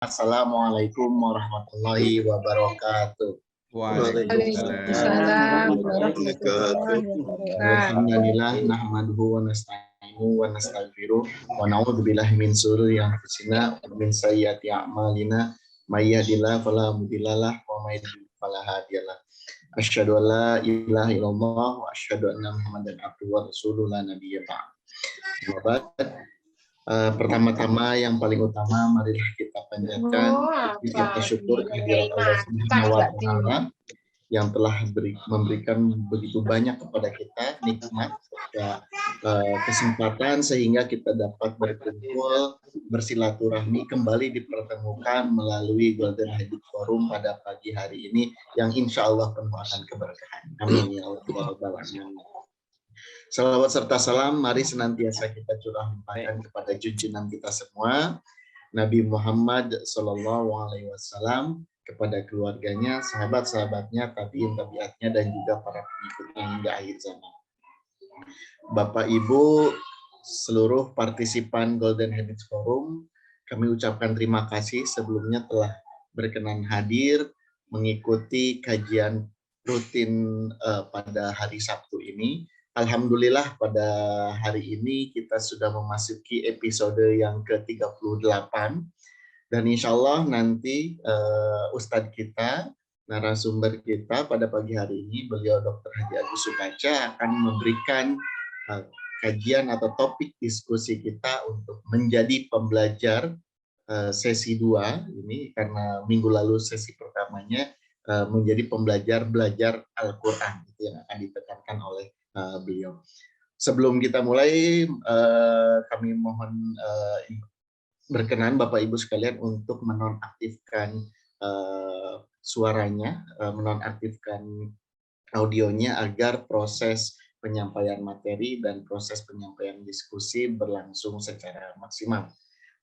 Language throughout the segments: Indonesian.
Assalamualaikum warahmatullahi wabarakatuh. Waalaikumsalam warahmatullahi wabarakatuh. Alhamdulillah nahmaduhu wa nasta'inuhu wa nastaghfiruh wa na'udzu billahi min shururi anfusina wa min sayyiati a'malina may yahdihillahu fala mudhillalah wa may yudhlil fala hadiyalah. Asyhadu an la ilaha illallah wa asyhadu anna Muhammadan abduhu wa rasuluhu la nabiyya ba'd. Pertama-tama yang paling utama marilah kita panjatkan kita syukur kehadirat Allah Subhanahu wa taala yang telah memberikan begitu banyak kepada kita nikmat dan kesempatan sehingga kita dapat berkumpul bersilaturahmi kembali dipertemukan melalui Golden Habit Forum pada pagi hari ini yang insya Allah penuh akan keberkahan. Amin ya Allah. Salawat serta salam mari senantiasa kita curahkan kepada junjungan kita semua Nabi Muhammad SAW, kepada keluarganya, sahabat-sahabatnya, tabi'in tabi'atnya dan juga para pengikutnya hingga akhir zaman. Bapak Ibu seluruh partisipan Golden Habits Forum, kami ucapkan terima kasih sebelumnya telah berkenan hadir mengikuti kajian rutin pada hari Sabtu ini. Alhamdulillah pada hari ini kita sudah memasuki episode yang ke-38 dan insya Allah nanti Ustadz kita, narasumber kita pada pagi hari ini, beliau Dr. Haji Agus Sukaca akan memberikan kajian atau topik diskusi kita untuk menjadi pembelajar sesi 2 ini karena minggu lalu sesi pertamanya menjadi belajar Al-Quran itu yang akan ditekankan oleh beliau. Sebelum kita mulai, kami mohon berkenan Bapak Ibu sekalian untuk menonaktifkan suaranya, menonaktifkan audionya agar proses penyampaian materi dan proses penyampaian diskusi berlangsung secara maksimal.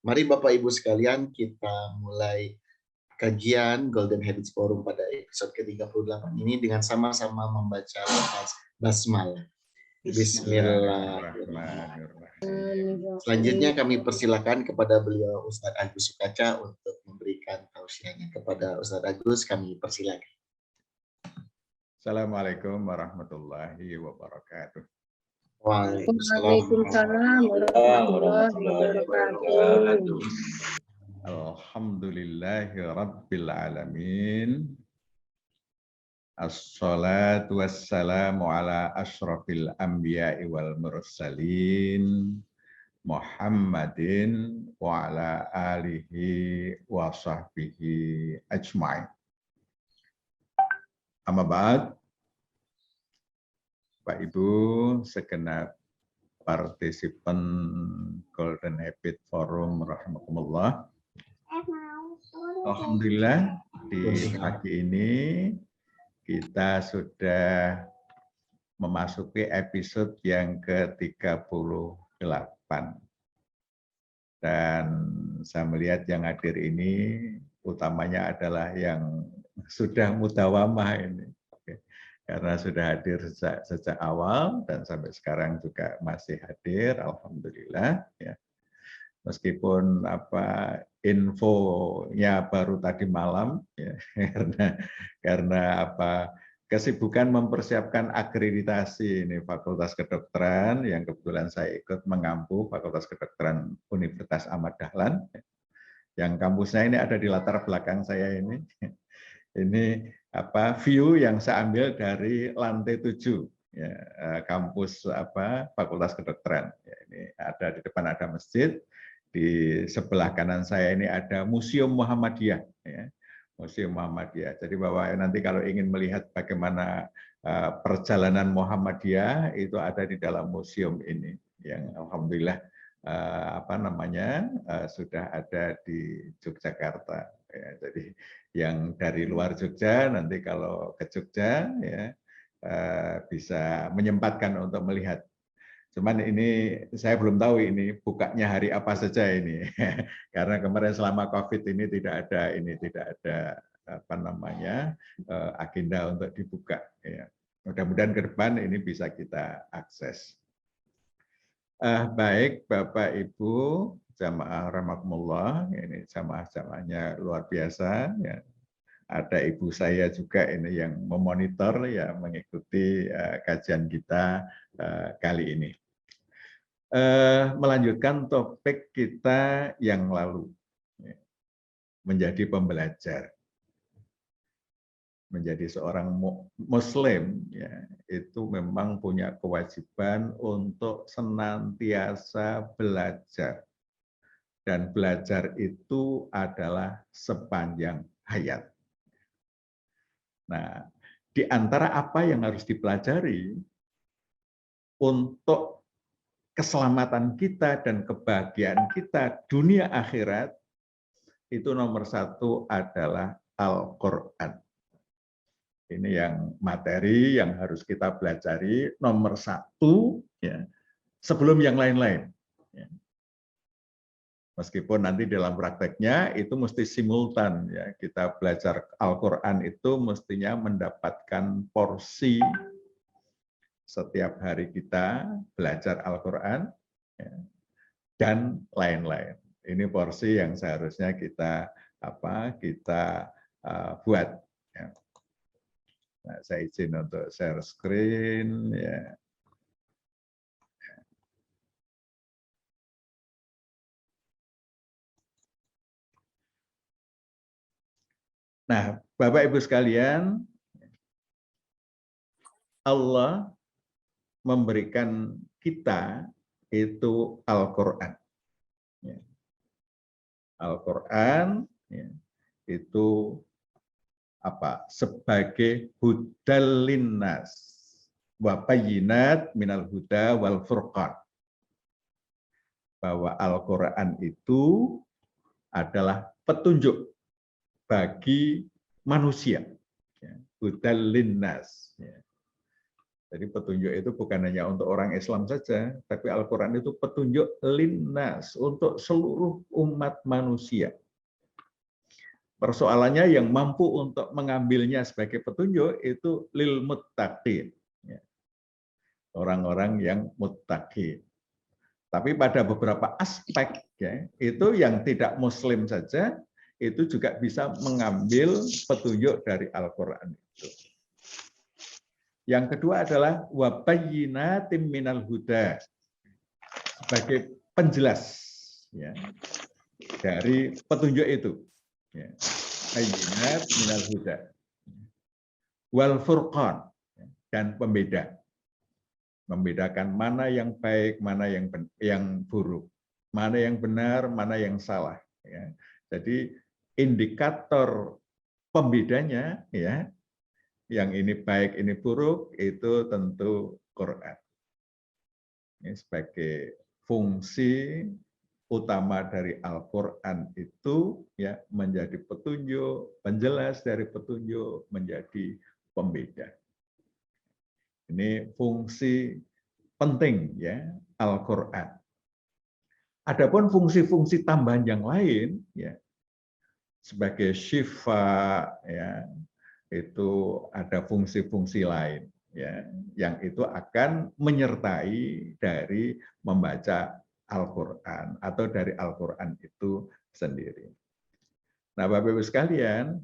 Mari Bapak Ibu sekalian kita mulai kajian Golden Habits Forum pada episode ke-38 ini dengan sama-sama membaca lafaz basmalah. Bismillahirrahmanirrahim. Selanjutnya kami persilakan kepada beliau Ustadz Agus Sukaca untuk memberikan tausiahnya. Kepada Ustadz Agus kami persilakan. Assalamualaikum warahmatullahi wabarakatuh. Waalaikumsalam warahmatullahi wabarakatuh. Alhamdulillahi rabbil alamin. Assalatu wassalamu ala asyrafil anbiya'i wal mursalin Muhammadin wa ala alihi wa sahbihi ajma'in. Amma ba'd. Pak Ibu segenap partisipan Golden Habit Forum rahimakumullah. Alhamdulillah di pagi ini kita sudah memasuki episode yang ke-38. Dan saya melihat yang hadir ini utamanya adalah yang sudah mudawamah ini. Karena sudah hadir sejak awal dan sampai sekarang juga masih hadir, alhamdulillah. Ya. Meskipun infonya baru tadi malam, ya, karena kesibukan mempersiapkan akreditasi ini Fakultas Kedokteran yang kebetulan saya ikut mengampu Fakultas Kedokteran Universitas Ahmad Dahlan, yang kampusnya ini ada di latar belakang saya ini. Ini view yang saya ambil dari lantai 7 ya, kampus Fakultas Kedokteran. Ya, ini ada di depan ada masjid. Di sebelah kanan saya ini ada Museum Muhammadiyah, ya. Museum Muhammadiyah. Jadi Bapak nanti kalau ingin melihat bagaimana perjalanan Muhammadiyah itu ada di dalam museum ini, yang alhamdulillah sudah ada di Yogyakarta. Ya, jadi yang dari luar Jogja nanti kalau ke Jogja ya bisa menyempatkan untuk melihat. Cuman ini saya belum tahu ini bukanya hari apa saja ini, karena kemarin selama COVID ini tidak ada agenda untuk dibuka. Ya. Mudah-mudahan ke depan ini bisa kita akses. Baik Bapak Ibu, jamaah rahimakumullah, ini jamaah-jamaahnya luar biasa ya. Ada ibu saya juga ini yang memonitor ya, mengikuti kajian kita kali ini. Melanjutkan topik kita yang lalu, menjadi pembelajar, menjadi seorang Muslim ya, itu memang punya kewajiban untuk senantiasa belajar, dan belajar itu adalah sepanjang hayat. Nah, di antara apa yang harus dipelajari untuk keselamatan kita dan kebahagiaan kita dunia akhirat, itu nomor satu adalah Al-Quran. Ini yang materi yang harus kita pelajari nomor satu ya, sebelum yang lain-lain. Ya. Meskipun nanti dalam prakteknya itu mesti simultan ya, kita belajar Al-Quran itu mestinya mendapatkan porsi setiap hari kita belajar Al-Quran ya, dan lain-lain. Ini porsi yang seharusnya kita buat. Ya. Nah, saya izin untuk share screen ya. Nah, Bapak Ibu sekalian, Allah memberikan kita itu Al-Quran. Ya. Al-Quran ya, itu sebagai hudal linnas wa bayyinat minal huda wal furqan. Bahwa Al-Quran itu adalah petunjuk bagi manusia. Ya. Hudal linnas. Ya. Jadi petunjuk itu bukan hanya untuk orang Islam saja, tapi Al-Quran itu petunjuk linnas untuk seluruh umat manusia. Persoalannya yang mampu untuk mengambilnya sebagai petunjuk itu lil muttaqin. Orang-orang yang muttaqin. Tapi pada beberapa aspek ya, itu yang tidak muslim saja itu juga bisa mengambil petunjuk dari Al-Quran itu. Yang kedua adalah wa bayyinatim minal huda, sebagai penjelas ya, dari petunjuk itu. Ya. Bayyinat minal huda wal furqan, dan pembeda, membedakan mana yang baik, mana yang buruk, mana yang benar, mana yang salah. Ya. Jadi indikator pembedanya ya, yang ini baik, ini buruk, itu tentu Quran. Ini sebagai fungsi utama dari Al-Quran itu ya, menjadi petunjuk, penjelas dari petunjuk, menjadi pembeda. Ini fungsi penting ya Al-Quran. Adapun fungsi-fungsi tambahan yang lain ya, sebagai syifa ya, itu ada fungsi-fungsi lain ya, yang itu akan menyertai dari membaca Al-Quran atau dari Al-Quran itu sendiri. Nah, Bapak Ibu sekalian,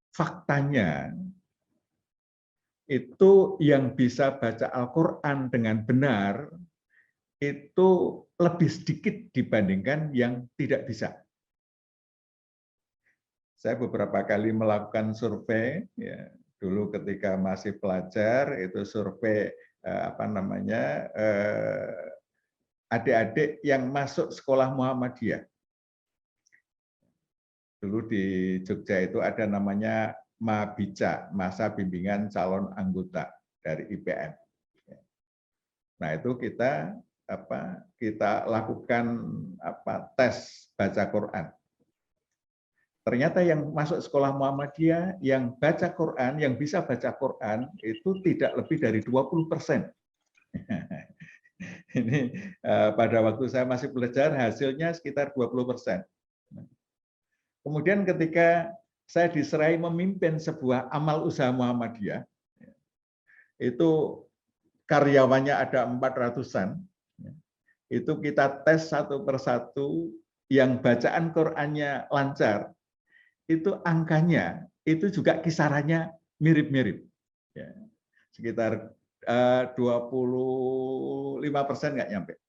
faktanya itu yang bisa baca Al-Quran dengan benar itu lebih sedikit dibandingkan yang tidak bisa. Saya beberapa kali melakukan survei, ya, dulu ketika masih pelajar itu survei adik-adik yang masuk sekolah Muhammadiyah. Dulu di Jogja itu ada namanya MABICA, Masa Bimbingan Calon Anggota dari IPN. Nah itu kita lakukan tes baca Quran. Ternyata yang masuk sekolah Muhammadiyah, yang baca Quran, yang bisa baca Quran itu tidak lebih dari 20%. Ini pada waktu saya masih belajar hasilnya sekitar 20%. Kemudian ketika saya diserai memimpin sebuah amal usaha Muhammadiyah, itu karyawannya ada 400-an, itu kita tes satu persatu, yang bacaan Qur'annya lancar, itu angkanya itu juga kisarannya mirip-mirip. Ya, sekitar 25% nggak nyampe.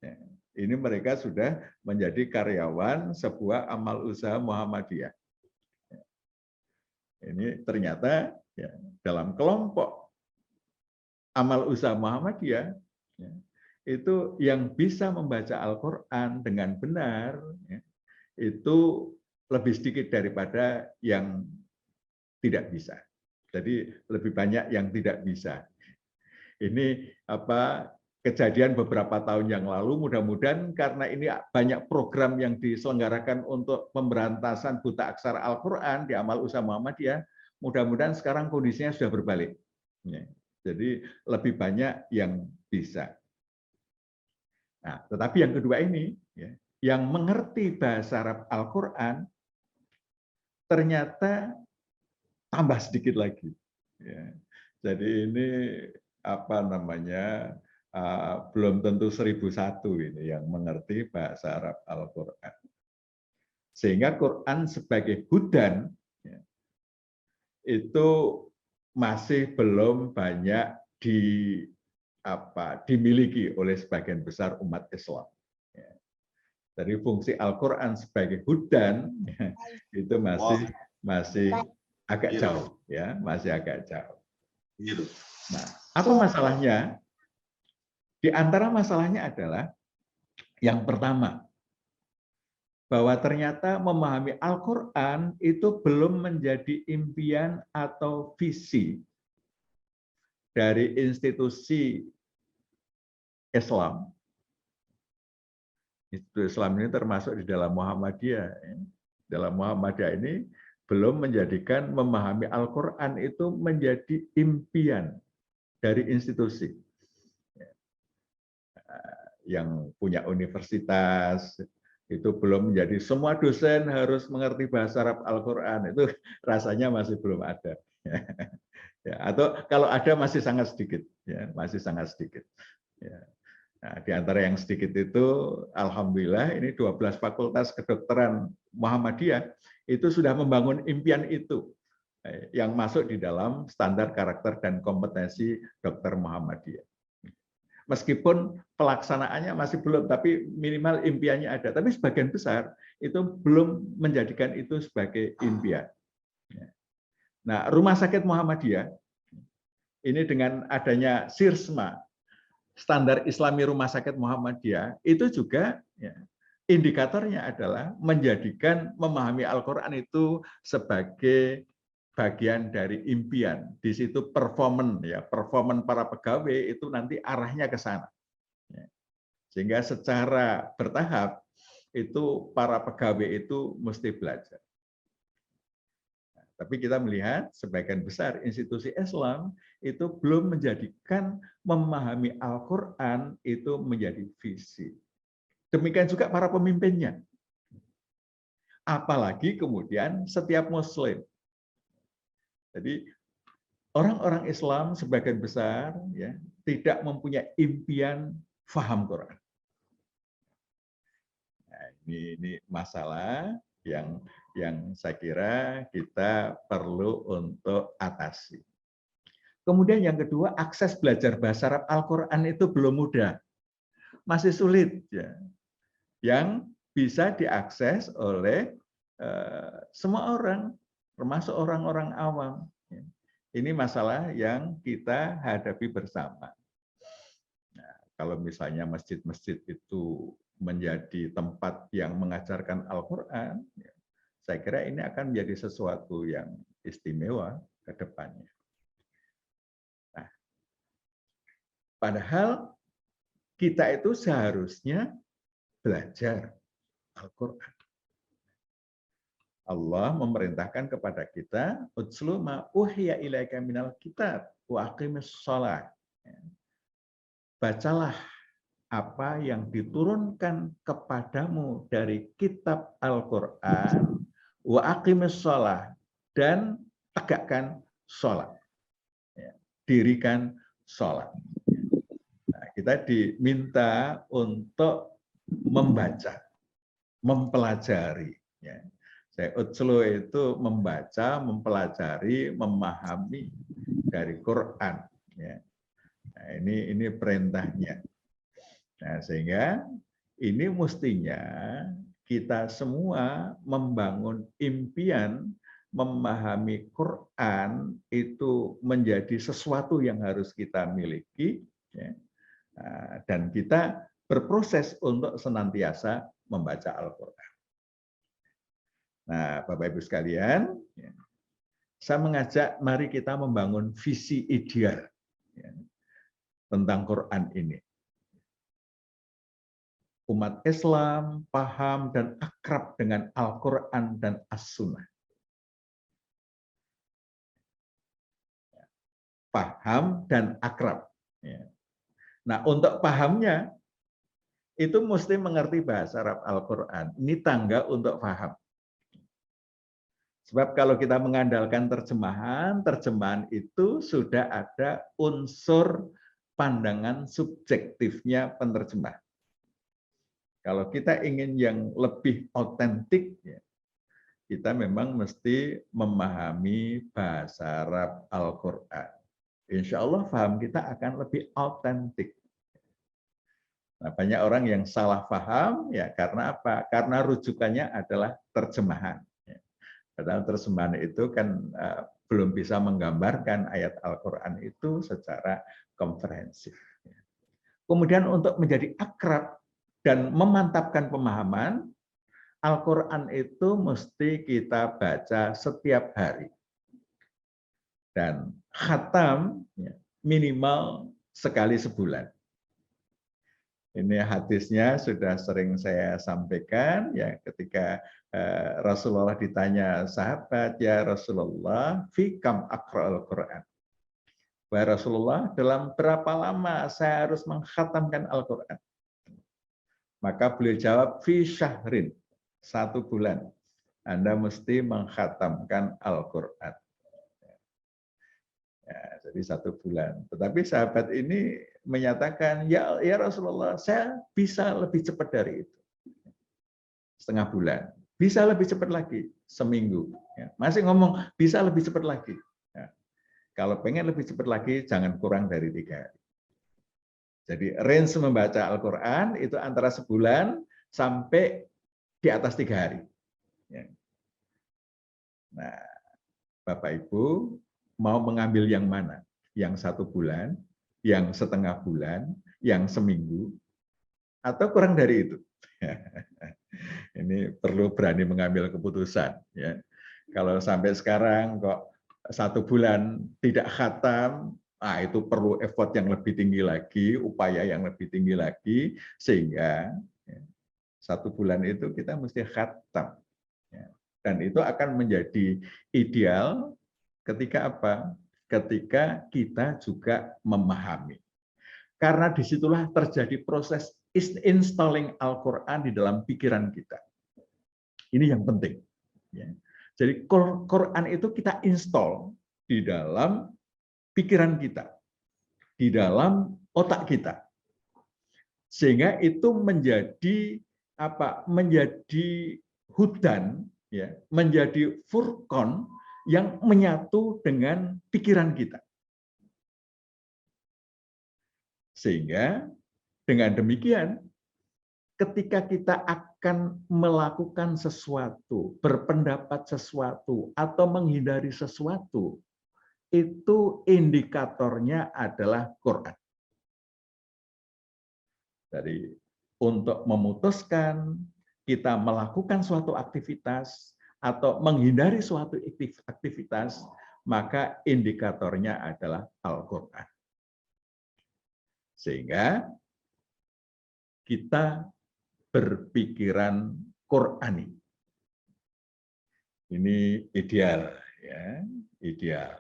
Ya, ini mereka sudah menjadi karyawan sebuah amal usaha Muhammadiyah. Ya, ini ternyata ya, dalam kelompok amal usaha Muhammadiyah, ya, itu yang bisa membaca Al-Quran dengan benar, ya, itu lebih sedikit daripada yang tidak bisa. Jadi lebih banyak yang tidak bisa. Ini kejadian beberapa tahun yang lalu, mudah-mudahan karena ini banyak program yang diselenggarakan untuk pemberantasan buta aksara Al-Quran di amal usaha Muhammadiyah, mudah-mudahan sekarang kondisinya sudah berbalik. Ya, jadi lebih banyak yang bisa. Nah, tetapi yang kedua ini, ya, yang mengerti bahasa Arab Al-Quran, ternyata tambah sedikit lagi. Ya. Jadi ini belum tentu 1001 ini yang mengerti bahasa Arab Al-Quran. Sehingga Quran sebagai hudan, ya, itu masih belum banyak dimiliki oleh sebagian besar umat Islam. Dari fungsi Al-Quran sebagai hudan itu masih agak jauh, ya, masih agak jauh. Nah, apa masalahnya? Di antara masalahnya adalah yang pertama, bahwa ternyata memahami Al-Quran itu belum menjadi impian atau visi dari institusi Islam. Institusi Islam ini termasuk di dalam Muhammadiyah. Dalam Muhammadiyah ini belum menjadikan memahami Al-Quran itu menjadi impian dari institusi. Yang punya universitas, itu belum menjadi semua dosen harus mengerti bahasa Arab Al-Quran. Itu rasanya masih belum ada. Ya, atau kalau ada masih sangat sedikit, ya, masih sangat sedikit. Ya. Nah, di antara yang sedikit itu, alhamdulillah ini 12 fakultas kedokteran Muhammadiyah itu sudah membangun impian itu yang masuk di dalam standar karakter dan kompetensi dokter Muhammadiyah. Meskipun pelaksanaannya masih belum, tapi minimal impiannya ada. Tapi sebagian besar itu belum menjadikan itu sebagai impian. Nah, Rumah Sakit Muhammadiyah ini dengan adanya SIRSMA, Standar Islami Rumah Sakit Muhammadiyah, itu juga ya, indikatornya adalah menjadikan memahami Al-Quran itu sebagai bagian dari impian. Di situ performan para pegawai itu nanti arahnya ke sana. Sehingga secara bertahap itu para pegawai itu mesti belajar. Tapi kita melihat sebagian besar institusi Islam itu belum menjadikan memahami Al-Quran itu menjadi visi. Demikian juga para pemimpinnya. Apalagi kemudian setiap Muslim. Jadi orang-orang Islam sebagian besar ya tidak mempunyai impian faham Quran. Nah, ini masalah yang saya kira kita perlu untuk atasi. Kemudian yang kedua, akses belajar bahasa Arab Al-Quran itu belum mudah. Masih sulit. Ya. Yang bisa diakses oleh semua orang, termasuk orang-orang awam. Ini masalah yang kita hadapi bersama. Nah, kalau misalnya masjid-masjid itu menjadi tempat yang mengajarkan Al-Quran, saya kira ini akan menjadi sesuatu yang istimewa ke depannya. Nah, padahal kita itu seharusnya belajar Al-Quran. Allah memerintahkan kepada kita, "Utslu ma uhiya ilaika minal kitab wa aqimis shalah." Bacalah apa yang diturunkan kepadamu dari kitab Al-Quran, wa aqimis shalah, dan tegakkan sholat. Dirikan sholat. Nah, kita diminta untuk membaca, mempelajari. Ya. Saya utslu itu membaca, mempelajari, memahami dari Quran. Ya. Nah, ini perintahnya. Nah, sehingga ini mestinya kita semua membangun impian memahami Quran itu menjadi sesuatu yang harus kita miliki, ya. Dan kita berproses untuk senantiasa membaca Al-Quran. Nah, Bapak Ibu sekalian, ya, saya mengajak mari kita membangun visi ideal, ya, tentang Quran ini. Umat Islam paham dan akrab dengan Al-Quran dan As-Sunnah. Paham dan akrab. Nah, untuk pahamnya, itu mesti mengerti bahasa Arab Al-Quran. Ini tangga untuk paham. Sebab kalau kita mengandalkan terjemahan, terjemahan itu sudah ada unsur pandangan subjektifnya penerjemah. Kalau kita ingin yang lebih otentik, ya, kita memang mesti memahami bahasa Arab Al-Quran. Insya Allah paham kita akan lebih otentik. Nah, banyak orang yang salah paham, ya karena apa? Karena rujukannya adalah terjemahan. Padahal terjemahan itu kan belum bisa menggambarkan ayat Al-Quran itu secara komprehensif. Kemudian untuk menjadi akrab dan memantapkan pemahaman, Al-Quran itu mesti kita baca setiap hari. Dan khatam minimal sekali sebulan. Ini hadisnya sudah sering saya sampaikan, ya ketika Rasulullah ditanya sahabat, ya Rasulullah, fi kam aqra'ul Quran. Wahai Rasulullah, dalam berapa lama saya harus mengkhatamkan Al-Quran? Maka beliau jawab, fi syahrin, 1 bulan. Anda mesti mengkhatamkan Al-Quran. Ya, jadi 1 bulan. Tetapi sahabat ini menyatakan, ya Rasulullah, saya bisa lebih cepat dari itu. 1/2 bulan. Bisa lebih cepat lagi, seminggu. Ya, masih ngomong, bisa lebih cepat lagi. Ya, kalau pengen lebih cepat lagi, jangan kurang dari 3 hari. Jadi range membaca Al-Quran itu antara sebulan sampai di atas 3 hari. Ya. Nah, Bapak Ibu mau mengambil yang mana? Yang 1 bulan, yang 1/2 bulan, yang seminggu, atau kurang dari itu? Ini perlu berani mengambil keputusan. Ya. Kalau sampai sekarang kok 1 bulan tidak khatam, nah itu perlu effort yang lebih tinggi lagi, upaya yang lebih tinggi lagi, sehingga 1 bulan itu kita mesti khatam. Dan itu akan menjadi ideal ketika apa? Ketika kita juga memahami. Karena disitulah terjadi proses installing Al-Quran di dalam pikiran kita. Ini yang penting. Jadi Quran itu kita install di dalam pikiran kita, di dalam otak kita, sehingga itu menjadi apa? Menjadi hudan, ya, menjadi furqan yang menyatu dengan pikiran kita. Sehingga dengan demikian, ketika kita akan melakukan sesuatu, berpendapat sesuatu, atau menghindari sesuatu, itu indikatornya adalah Quran. Jadi untuk memutuskan kita melakukan suatu aktivitas atau menghindari suatu aktivitas, maka indikatornya adalah Al-Quran. Sehingga kita berpikiran Qurani. Ini ideal, ya, ideal.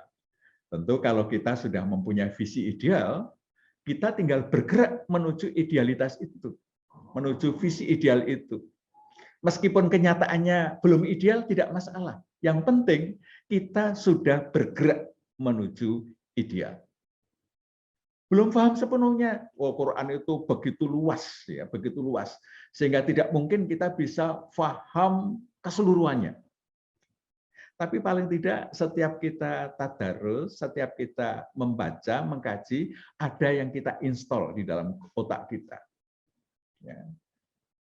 Tentu kalau kita sudah mempunyai visi ideal, kita tinggal bergerak menuju idealitas itu, menuju visi ideal itu. Meskipun kenyataannya belum ideal, tidak masalah. Yang penting kita sudah bergerak menuju ideal. belum paham sepenuhnya. Oh, Quran itu begitu luas, ya, begitu luas, sehingga tidak mungkin kita bisa paham keseluruhannya. Tapi paling tidak setiap kita tadarus, setiap kita membaca, mengkaji, ada yang kita install di dalam otak kita. Ya.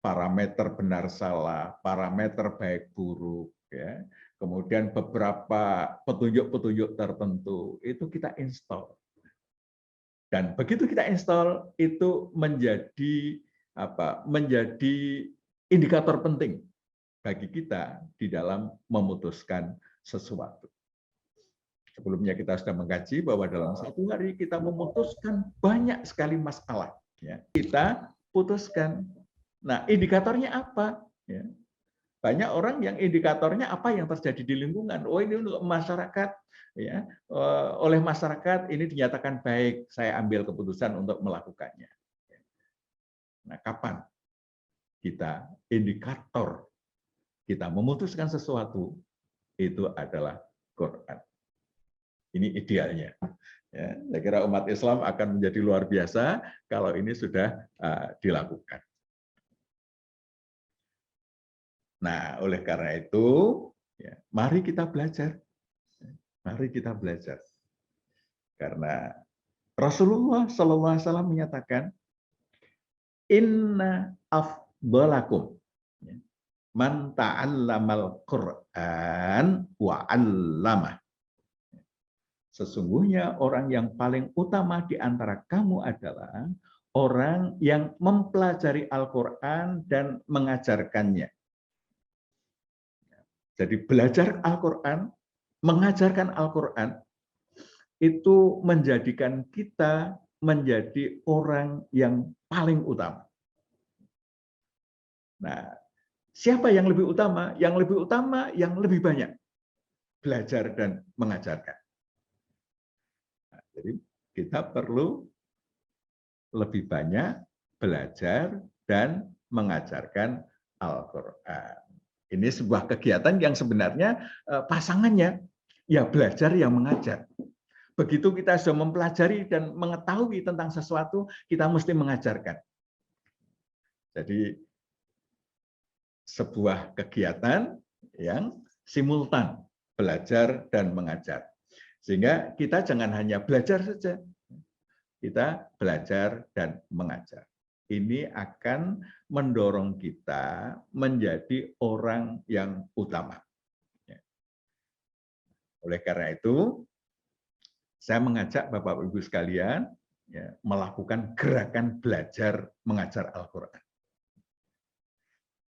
Parameter benar salah, parameter baik buruk, ya. Kemudian beberapa petunjuk-petunjuk tertentu itu kita install. Dan begitu kita install itu menjadi menjadi indikator penting bagi kita di dalam memutuskan sesuatu. Sebelumnya kita sudah mengkaji bahwa dalam satu hari kita memutuskan banyak sekali masalah. Ya. Kita putuskan. Nah, indikatornya apa? Ya. Banyak orang yang indikatornya apa yang terjadi di lingkungan. Oh, ini untuk masyarakat, ya, oleh masyarakat ini dinyatakan baik, saya ambil keputusan untuk melakukannya. Nah, kapan kita indikator kita memutuskan sesuatu itu adalah Quran. Ini idealnya. Ya, saya kira umat Islam akan menjadi luar biasa kalau ini sudah dilakukan. Nah, oleh karena itu, ya, mari kita belajar. Mari kita belajar. Karena Rasulullah SAW menyatakan, Inna afdalakum man ta'allamal Qur'an wa 'allamah. Sesungguhnya orang yang paling utama di antara kamu adalah orang yang mempelajari Al-Qur'an dan mengajarkannya. Jadi belajar Al-Qur'an, mengajarkan Al-Qur'an itu menjadikan kita menjadi orang yang paling utama. Nah, siapa yang lebih utama? Yang lebih utama yang lebih banyak belajar dan mengajarkan. Nah, jadi kita perlu lebih banyak belajar dan mengajarkan Al-Qur'an. Ini sebuah kegiatan yang sebenarnya pasangannya ya belajar yang mengajar. Begitu kita sudah mempelajari dan mengetahui tentang sesuatu, kita mesti mengajarkan. Jadi sebuah kegiatan yang simultan, belajar dan mengajar. Sehingga kita jangan hanya belajar saja, kita belajar dan mengajar. Ini akan mendorong kita menjadi orang yang utama. Oleh karena itu, saya mengajak Bapak-Ibu sekalian ya, melakukan gerakan belajar mengajar Al-Quran.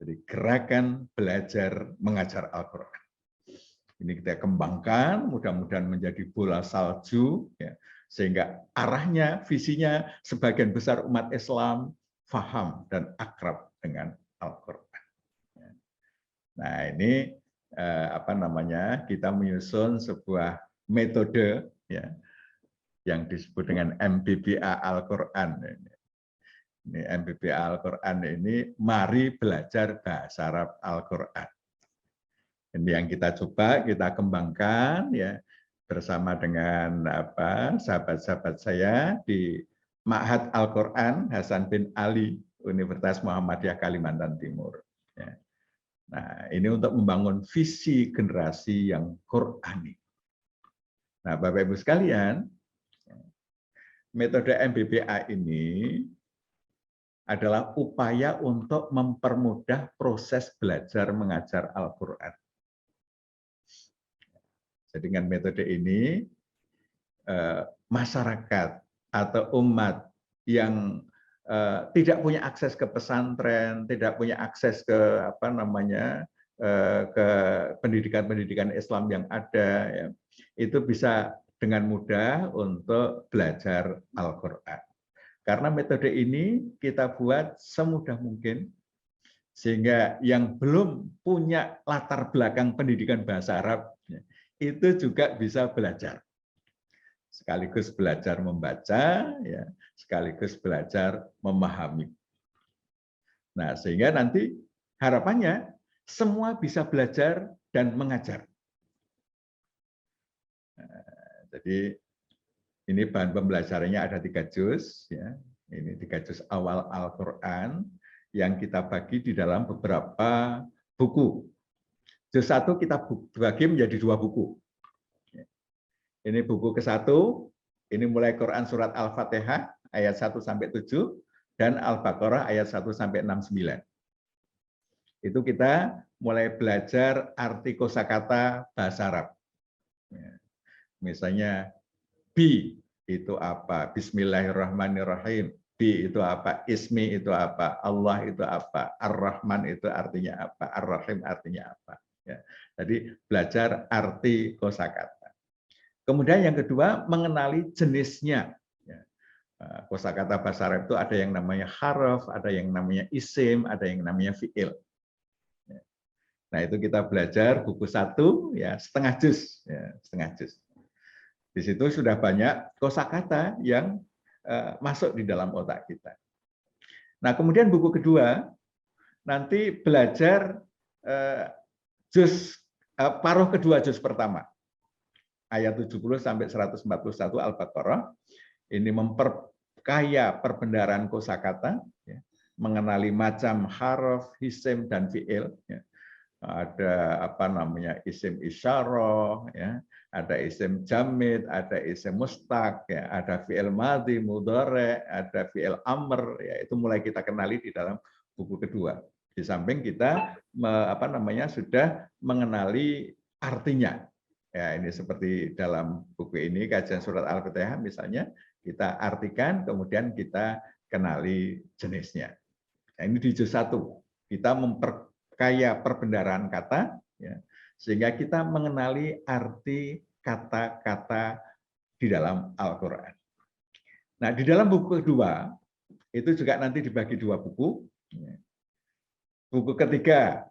Jadi gerakan belajar mengajar Al-Quran. Ini kita kembangkan, mudah-mudahan menjadi bola salju, ya, sehingga arahnya, visinya sebagian besar umat Islam faham dan akrab dengan Al-Quran. Nah ini kita menyusun sebuah metode ya, yang disebut dengan MBBA Al-Quran. Ini MBBA Al-Quran ini mari belajar bahasa Arab Al-Quran. Ini yang kita coba, kita kembangkan ya bersama dengan sahabat-sahabat saya di Ma'had Al-Quran Hasan bin Ali Universitas Muhammadiyah Kalimantan Timur. Ya. Nah, ini untuk membangun visi generasi yang Qurani. Nah, Bapak Ibu sekalian, metode MBBA ini adalah upaya untuk mempermudah proses belajar mengajar Al-Quran. Jadi dengan metode ini, masyarakat atau umat yang tidak punya akses ke pesantren, tidak punya akses ke ke pendidikan-pendidikan Islam yang ada, ya, itu bisa dengan mudah untuk belajar Al-Quran. Karena metode ini kita buat semudah mungkin, sehingga yang belum punya latar belakang pendidikan bahasa Arab, itu juga bisa belajar. Sekaligus belajar membaca, ya, sekaligus belajar memahami. Nah, sehingga nanti harapannya semua bisa belajar dan mengajar. Nah, jadi Ini bahan pembelajarannya ada 3 juz, ya. Ini 3 juz awal Al-Quran yang kita bagi di dalam beberapa buku. Juz 1 kita bagi menjadi 2 buku. Ini buku ke-1, ini mulai Quran surat Al-Fatihah ayat 1 sampai 7 dan Al-Baqarah ayat 1 sampai 69. Itu kita mulai belajar arti kosakata bahasa Arab. Misalnya bi itu apa? Bismillahirrahmanirrahim. Bi itu apa? Ismi itu apa? Allah itu apa? Ar-Rahman itu artinya apa? Ar-Rahim artinya apa? Ya. Jadi belajar arti kosakata. Kemudian yang kedua mengenali jenisnya. Ya. Kosakata bahasa Arab itu ada yang namanya harf, ada yang namanya isim, ada yang namanya fi'il. Ya. Nah itu kita belajar buku 1 ya setengah juz, ya, setengah juz. Di situ sudah banyak kosakata yang masuk di dalam otak kita. Nah, kemudian buku kedua nanti belajar juz paruh kedua juz pertama. Ayat 70 sampai 141 Al-Baqarah. Ini memperkaya perbendaharaan kosakata, ya, mengenali macam harf, isim dan fi'il, ya. Ada apa namanya isim isyarah, ya, ada isim jamid, ada isim mustaq, ya, ada fi'il madhi, mudhari, ada fi'il amr, ya, itu mulai kita kenali di dalam buku kedua. Di samping kita apa namanya sudah mengenali artinya. Ya, ini seperti dalam buku ini kajian surat Al-Fatihah misalnya kita artikan kemudian kita kenali jenisnya. Nah, ini di juz 1 kita memperkaya perbendaharaan kata, ya, sehingga kita mengenali arti kata-kata di dalam Al-Quran. Nah, di dalam buku kedua, itu juga nanti dibagi 2 buku. Buku ketiga,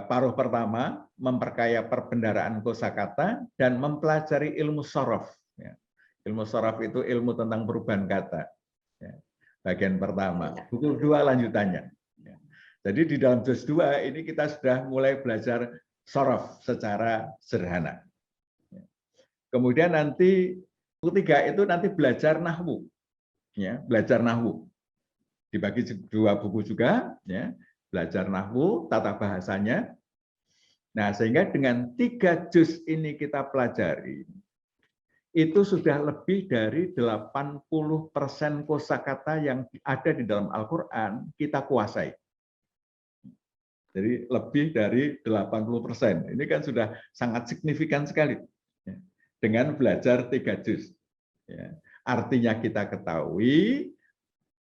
paruh pertama, memperkaya perbendaharaan kosakata dan mempelajari ilmu shorof. Ilmu shorof itu ilmu tentang perubahan kata. Bagian pertama. Buku kedua lanjutannya. Jadi di dalam juz 2 ini kita sudah mulai belajar shorof secara sederhana. Kemudian nanti buku 3 itu nanti belajar nahwu. Ya, belajar nahwu. Dibagi 2 buku juga, ya. Belajar nahwu, tata bahasanya. Nah, sehingga dengan 3 juz ini kita pelajari, itu sudah lebih dari 80% kosakata yang ada di dalam Al-Quran kita kuasai. Jadi lebih dari 80%. Ini kan sudah sangat signifikan sekali. Dengan belajar 3 juz. Artinya kita ketahui,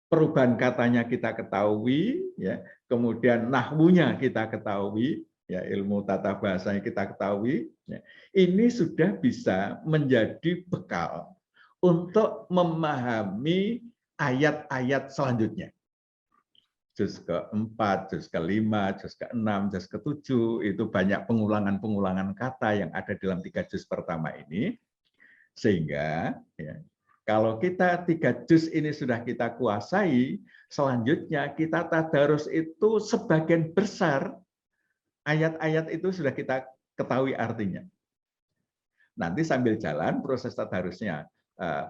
perubahan katanya kita ketahui, ya, kemudian nahwunya kita ketahui, ya, ilmu tata bahasanya kita ketahui, ya, ini sudah bisa menjadi bekal untuk memahami ayat-ayat selanjutnya. Juz ke-4, juz ke-5, juz ke-6, juz ke-7, itu banyak pengulangan-pengulangan kata yang ada dalam 3 juz pertama ini, sehingga ya, kalau kita 3 juz ini sudah kita kuasai, selanjutnya kita tadarus itu sebagian besar ayat-ayat itu sudah kita ketahui artinya. Nanti sambil jalan proses tadarusnya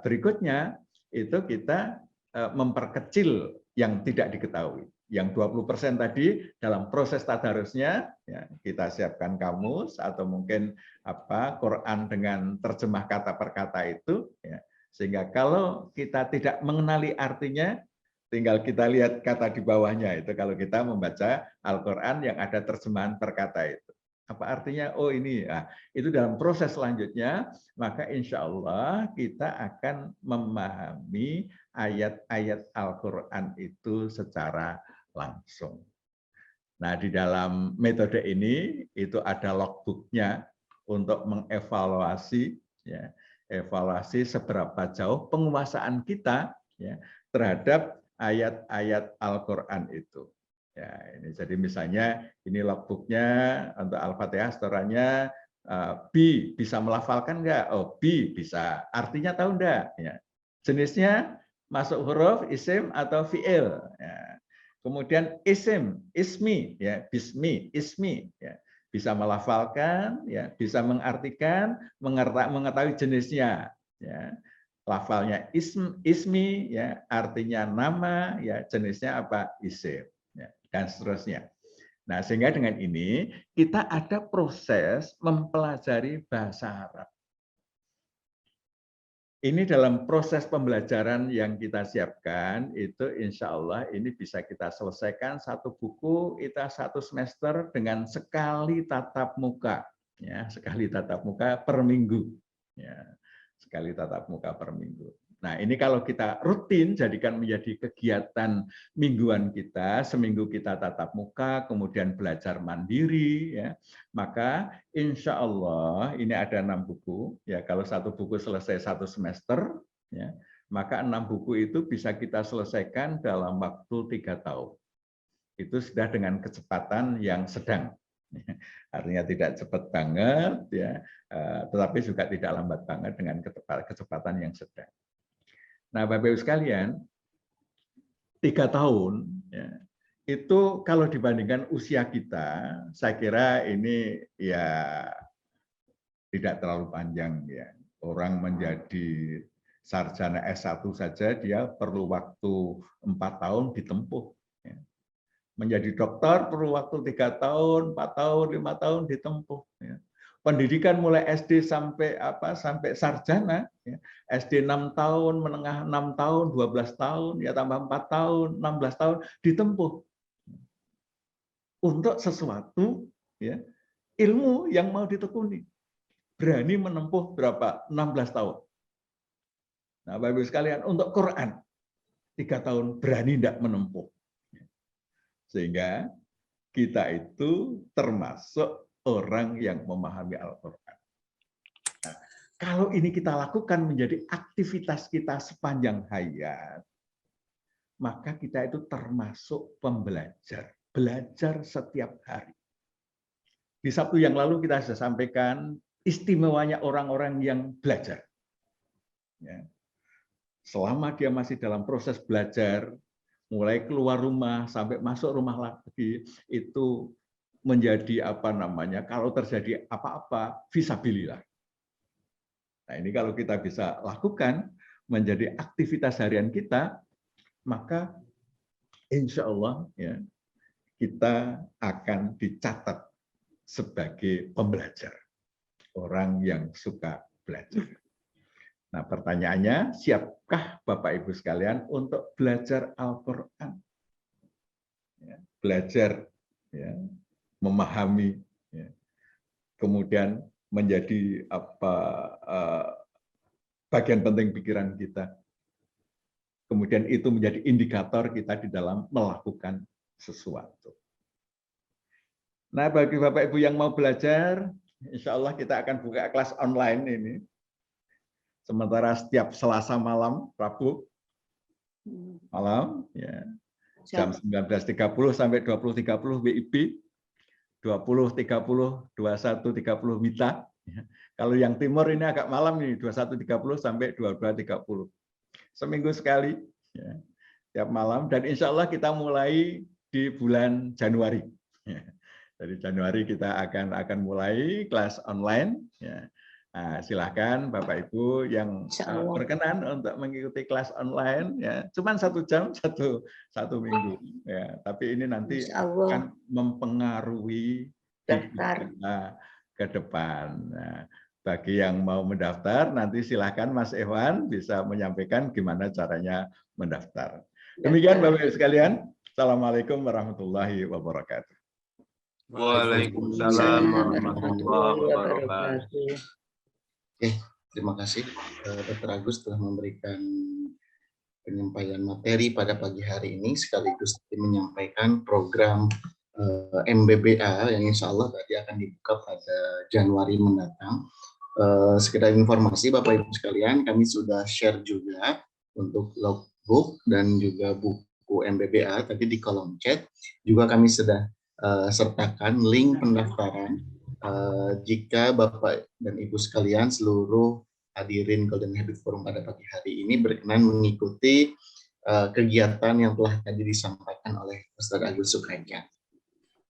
berikutnya itu kita memperkecil yang tidak diketahui. Yang 20% tadi dalam proses tadarusnya ya, kita siapkan kamus atau mungkin apa Quran dengan terjemah kata per kata itu, ya. Sehingga kalau kita tidak mengenali artinya, tinggal kita lihat kata di bawahnya itu kalau kita membaca Al-Quran yang ada terjemahan per kata itu. Apa artinya? Oh ini, nah, itu dalam proses selanjutnya, maka insya Allah kita akan memahami ayat-ayat Al-Quran itu secara langsung. Nah, di dalam metode ini itu ada logbooknya untuk mengevaluasi, ya, evaluasi seberapa jauh penguasaan kita ya, terhadap ayat-ayat Al-Quran itu. Ya, ini jadi misalnya ini logbooknya untuk Al-Fatihah setorannya B bisa melafalkan enggak? Oh, B bisa. Artinya tahu enggak? Ya. Jenisnya masuk huruf isim atau fi'il. Ya. Kemudian isim, ismi, ya, bismi, ismi, ya, bisa melafalkan, ya, bisa mengartikan, mengetahui jenisnya, ya. lafalnya ismi, ya, artinya nama, ya, jenisnya apa, isim, ya, dan seterusnya. Nah, sehingga dengan ini kita ada proses mempelajari bahasa Arab. Ini dalam proses pembelajaran yang kita siapkan, itu insya Allah ini bisa kita selesaikan satu buku, kita satu semester dengan sekali tatap muka. Ya, sekali tatap muka per minggu. Ya, sekali tatap muka per minggu. Nah, ini kalau kita rutin jadikan menjadi kegiatan mingguan kita, seminggu kita tatap muka, kemudian belajar mandiri, ya, maka insya Allah ini ada 6 buku. Ya, kalau satu buku selesai satu semester, ya, maka 6 buku itu bisa kita selesaikan dalam waktu 3 tahun. Itu sudah dengan kecepatan yang sedang. Artinya tidak cepat banget, ya, tetapi juga tidak lambat banget dengan kecepatan yang sedang. Nah, Bapak Ibu sekalian, 3 tahun, ya, itu kalau dibandingkan usia kita, saya kira ini ya tidak terlalu panjang, ya. Orang menjadi sarjana S1 saja dia perlu waktu 4 tahun ditempuh. Ya. Menjadi dokter perlu waktu 3 tahun, 4 tahun, 5 tahun ditempuh. Ya. Pendidikan mulai SD sampai sampai sarjana, ya. SD 6 tahun, menengah 6 tahun, 12 tahun, ya tambah 4 tahun, 16 tahun ditempuh untuk sesuatu, ya, ilmu yang mau ditekuni. Berani menempuh berapa? 16 tahun. Nah, Bapak Ibu sekalian, untuk Quran 3 tahun berani tidak menempuh. Sehingga kita itu termasuk orang yang memahami Al-Quran. Nah, kalau ini kita lakukan menjadi aktivitas kita sepanjang hayat, maka kita itu termasuk pembelajar. Belajar setiap hari. Di Sabtu yang lalu kita sudah sampaikan istimewanya orang-orang yang belajar. Ya. Selama dia masih dalam proses belajar, mulai keluar rumah sampai masuk rumah lagi, itu menjadi kalau terjadi apa-apa fisabilillah. Nah, ini kalau kita bisa lakukan menjadi aktivitas harian kita, maka insya Allah, ya, kita akan dicatat sebagai pembelajar, orang yang suka belajar. Nah, pertanyaannya, siapkah Bapak Ibu sekalian untuk belajar Al-Quran? Ya, belajar, ya, memahami, ya, kemudian menjadi bagian penting pikiran kita. Kemudian itu menjadi indikator kita di dalam melakukan sesuatu. Nah, bagi Bapak Ibu yang mau belajar, insya Allah kita akan buka kelas online ini. Sementara setiap Selasa malam, Rabu malam, ya, jam 19.30 sampai 20.30 WIB, 20.30, 21.30 WITA. Kalau yang timur ini agak malam nih, 21.30 sampai 22.30. Seminggu sekali, ya, tiap malam. Dan insya Allah kita mulai di bulan Januari. Ya. Dari Januari kita akan mulai kelas online. Ya. Nah, silakan Bapak Ibu yang berkenan untuk mengikuti kelas online, ya, cuman 1 jam satu minggu, ya, tapi ini nanti akan mempengaruhi hidup kita ke depan. Nah, bagi yang mau mendaftar nanti silakan Mas Ewan bisa menyampaikan gimana caranya mendaftar. Demikian Bapak Ibu sekalian, Assalamualaikum warahmatullahi wabarakatuh. Waalaikumsalam warahmatullahi wabarakatuh. Oke, terima kasih Dr. Agus telah memberikan penyampaian materi pada pagi hari ini, sekaligus menyampaikan program MBBA yang insya Allah tadi akan dibuka pada Januari mendatang. Sekedar informasi Bapak Ibu sekalian, kami sudah share juga untuk logbook dan juga buku MBBA tadi di kolom chat. Juga kami sudah sertakan link pendaftaran. Jika Bapak dan Ibu sekalian seluruh hadirin Golden Habit Forum pada pagi hari ini berkenan mengikuti kegiatan yang telah tadi disampaikan oleh Ustaz Agus Sukaja.